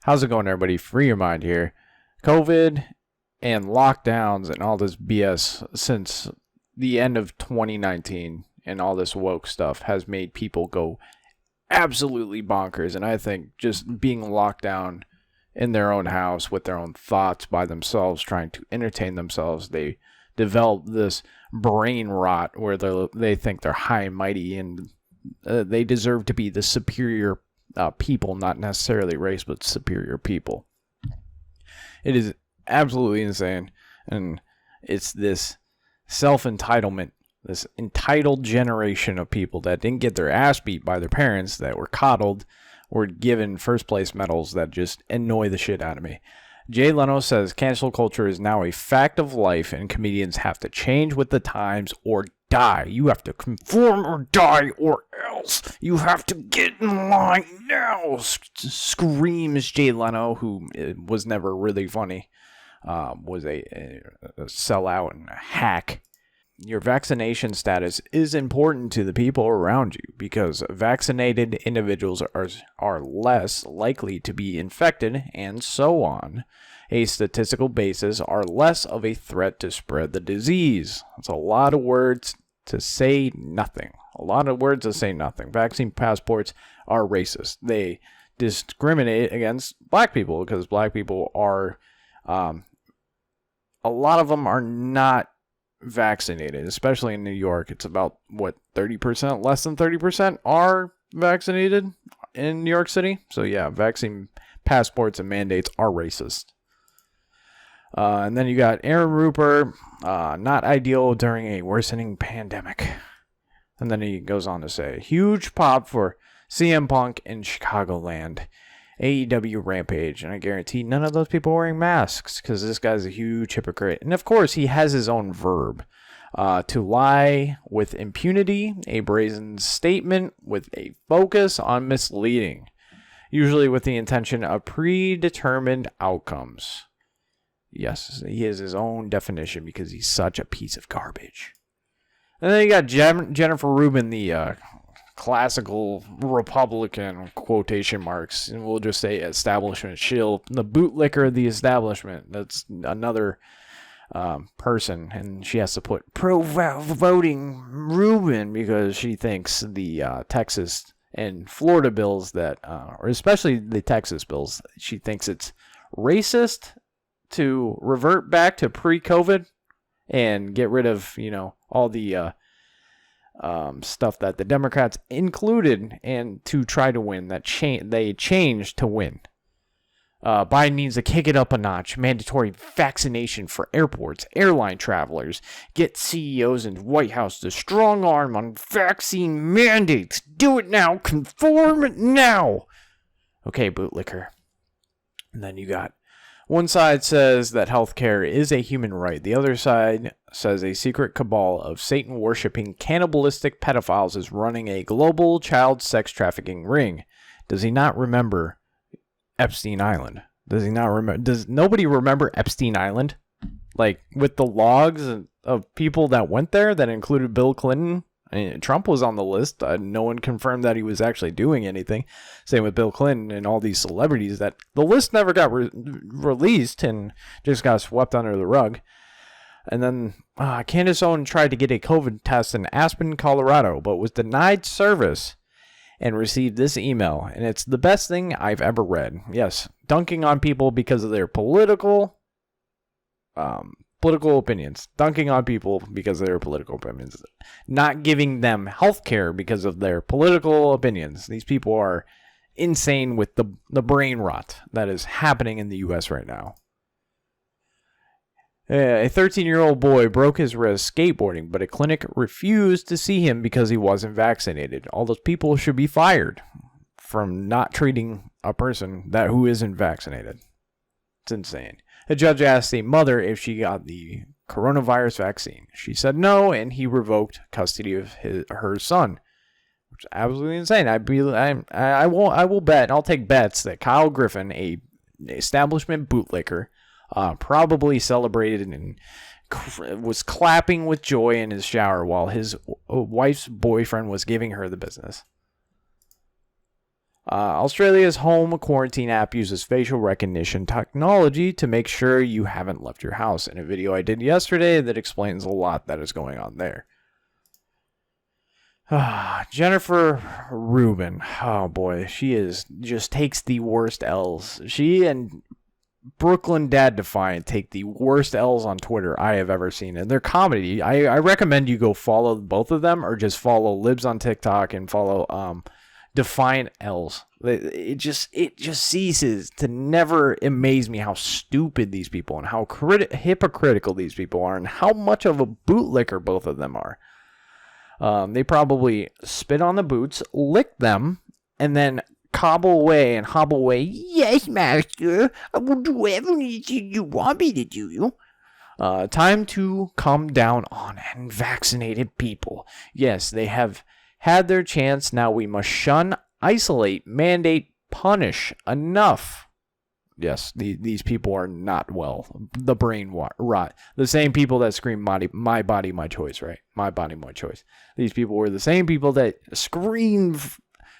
How's it going, everybody? Free your mind here. COVID and lockdowns and all this BS since the end of 2019 and all this woke stuff has made people go absolutely bonkers. And I think just being locked down in their own house with their own thoughts by themselves, trying to entertain themselves, they develop this brain rot where they think they're high and mighty and they deserve to be the superior people, not necessarily race, but superior people. It is absolutely insane, and it's this self-entitlement, this entitled generation of people that didn't get their ass beat by their parents, that were coddled, were given first-place medals that just annoy the shit out of me. Jay Leno says cancel culture is now a fact of life, and comedians have to change with the times or die. You have to conform or die, or else you have to get in line now, screams Jay Leno, who was never really funny, was a sellout and a hack. Your vaccination status is important to the people around you because vaccinated individuals are less likely to be infected, and so on. A statistical basis are less of a threat to spread the disease. That's a lot of words to say nothing. Vaccine passports are racist. They discriminate against black people because black people are, a lot of them are not vaccinated, especially in New York. It's about, 30%, less than 30% are vaccinated in New York City. So yeah, vaccine passports and mandates are racist. And then you got Aaron Rupert, not ideal during a worsening pandemic. And then he goes on to say, huge pop for CM Punk in Chicagoland. AEW Rampage. And I guarantee none of those people are wearing masks because this guy's a huge hypocrite. And of course, he has his own verb. To lie with impunity, a brazen statement with a focus on misleading. Usually with the intention of predetermined outcomes. Yes, he has his own definition because he's such a piece of garbage. And then you got Jennifer Rubin, the classical Republican, quotation marks, and we'll just say establishment shill, the bootlicker of the establishment. That's another person, and she has to put pro-voting Rubin because she thinks the Texas and Florida bills that, or especially the Texas bills, she thinks it's racist to revert back to pre-COVID and get rid of, all the stuff that the Democrats included and to try to win, that they changed to win. Biden needs to kick it up a notch. Mandatory vaccination for airports, airline travelers. Get CEOs in White House to strong arm on vaccine mandates. Do it now. Conform now. Okay, bootlicker. And then you got one side says that healthcare is a human right. The other side says a secret cabal of Satan-worshipping cannibalistic pedophiles is running a global child sex trafficking ring. Does he not remember Epstein Island? Does he not remember? Does nobody remember Epstein Island? Like, with the logs of people that went there that included Bill Clinton. I mean, Trump was on the list. No one confirmed that he was actually doing anything. Same with Bill Clinton and all these celebrities that the list never got released and just got swept under the rug. And then Candace Owen tried to get a COVID test in Aspen, Colorado, but was denied service and received this email. And it's the best thing I've ever read. Yes, dunking on people because of their political opinions. Dunking on people because of their political opinions. Not giving them health care because of their political opinions. These people are insane with the brain rot that is happening in the U.S. right now. A 13-year-old boy broke his wrist skateboarding, but a clinic refused to see him because he wasn't vaccinated. All those people should be fired from not treating a person who isn't vaccinated. It's insane. A judge asked a mother if she got the coronavirus vaccine. She said no, and he revoked custody of her son, which is absolutely insane. I will bet, I'll take bets that Kyle Griffin, a establishment bootlicker, probably celebrated and was clapping with joy in his shower while his wife's boyfriend was giving her the business. Australia's home quarantine app uses facial recognition technology to make sure you haven't left your house. In a video I did yesterday that explains a lot that is going on there. Jennifer Rubin. Oh boy, she just takes the worst L's. She and Brooklyn Dad Defiant take the worst L's on Twitter I have ever seen. And their comedy, I recommend you go follow both of them, or just follow Libs on TikTok and follow Defiant L's. It just ceases to never amaze me how stupid these people and how hypocritical these people are, and how much of a bootlicker both of them are. They probably spit on the boots, lick them, and then hobble away. Yes, master, I will do everything you want me to do. Time to come down on unvaccinated people. Yes, they have had their chance. Now we must shun, isolate, mandate, punish. Enough. Yes, these people are not well. The brain rot. The same people that scream, my body, my choice, right? My body, my choice. These people were the same people that screamed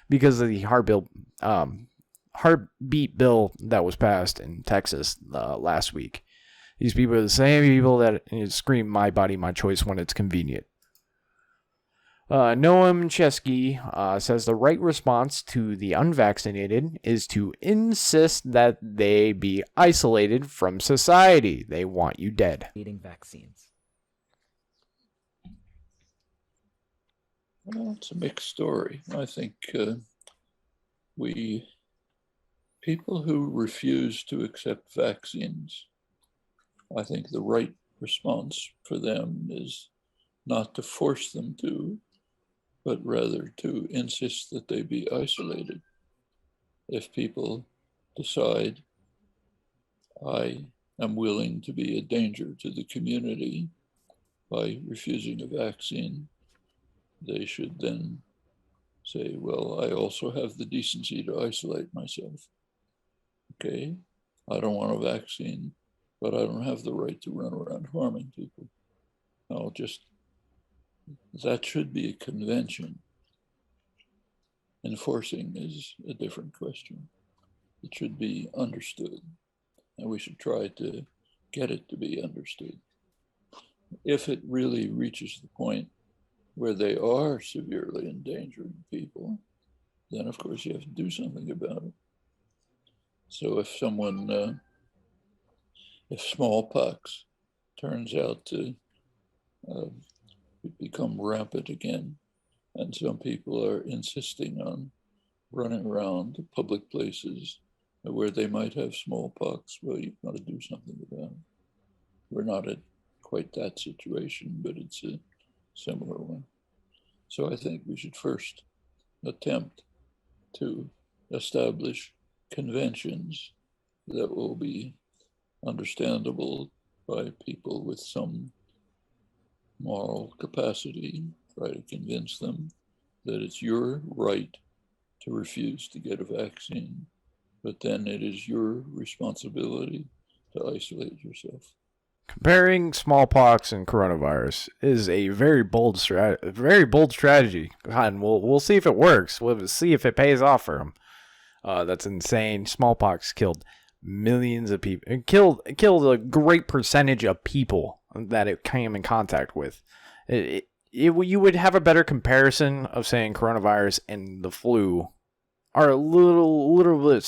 because of the heartbeat bill that was passed in Texas last week. These people are the same people that scream, my body, my choice when it's convenient. Noam Chesky says the right response to the unvaccinated is to insist that they be isolated from society. They want you dead. Eating vaccines. Well, it's a mixed story. I think people who refuse to accept vaccines, I think the right response for them is not to force them to, but rather to insist that they be isolated. If people decide, I am willing to be a danger to the community by refusing a vaccine, they should then say, well, I also have the decency to isolate myself. Okay, I don't want a vaccine, but I don't have the right to run around harming people. That should be a convention. Enforcing is a different question. It should be understood, and we should try to get it to be understood. If it really reaches the point where they are severely endangering people, then of course you have to do something about it. So if smallpox turns out to become rampant again, and some people are insisting on running around public places where they might have smallpox, well, you've got to do something about it. We're not at quite that situation, but it's a similar one. So I think we should first attempt to establish conventions that will be understandable by people with some moral capacity, try to convince them that it's your right to refuse to get a vaccine, but then it is your responsibility to isolate yourself. Comparing smallpox and coronavirus is a very bold strategy. And we'll see if it works. We'll see if it pays off for them. That's insane. Smallpox killed millions of people. It killed a great percentage of people that it came in contact with. You would have a better comparison of saying coronavirus and the flu are a little bit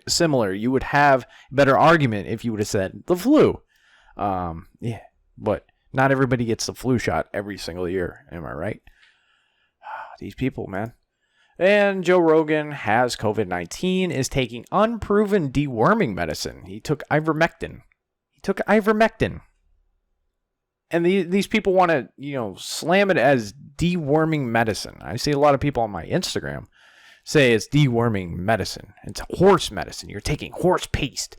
similar. You would have a better argument if you would have said the flu. Yeah, but not everybody gets the flu shot every single year. Am I right? These people, man. And Joe Rogan has COVID-19, is taking unproven deworming medicine. He took ivermectin. And these people want to, slam it as deworming medicine. I see a lot of people on my Instagram say it's deworming medicine. It's horse medicine. You're taking horse paste.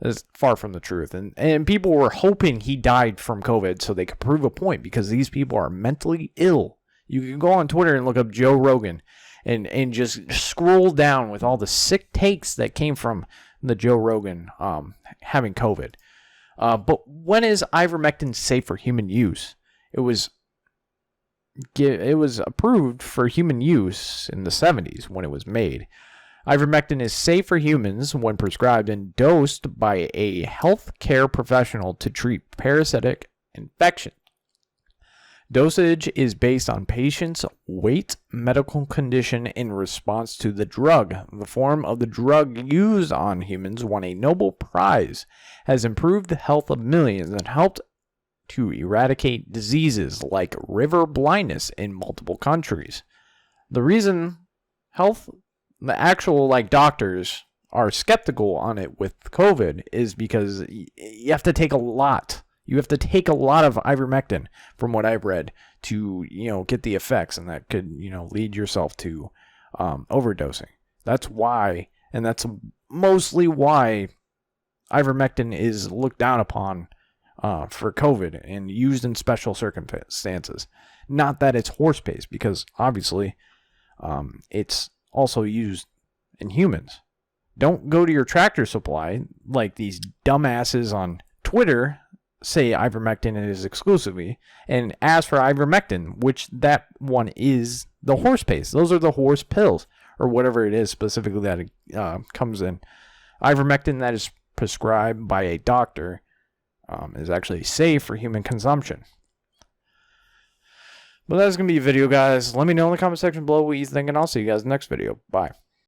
That's far from the truth. And people were hoping he died from COVID so they could prove a point, because these people are mentally ill. You can go on Twitter and look up Joe Rogan and just scroll down with all the sick takes that came from the Joe Rogan having COVID. But when is ivermectin safe for human use? It was approved for human use in the 70s when it was made. Ivermectin is safe for humans when prescribed and dosed by a healthcare professional to treat parasitic infection. Dosage is based on patient's weight, medical condition in response to the drug. The form of the drug used on humans won a Nobel Prize, has improved the health of millions, and helped to eradicate diseases like river blindness in multiple countries. The reason the actual doctors are skeptical on it with COVID is because you have to take a lot. You have to take a lot of ivermectin, from what I've read, to get the effects, and that could lead yourself to overdosing. That's why, and that's mostly why ivermectin is looked down upon for COVID and used in special circumstances. Not that it's horse paste, because obviously it's also used in humans. Don't go to your Tractor Supply like these dumbasses on Twitter say ivermectin is exclusively, and ask for ivermectin, which that one is the horse paste. Those are the horse pills, or whatever it is specifically that it comes in. Ivermectin that is prescribed by a doctor is actually safe for human consumption. But that's going to be a video, guys. Let me know in the comment section below what you think, and I'll see you guys in the next video. Bye.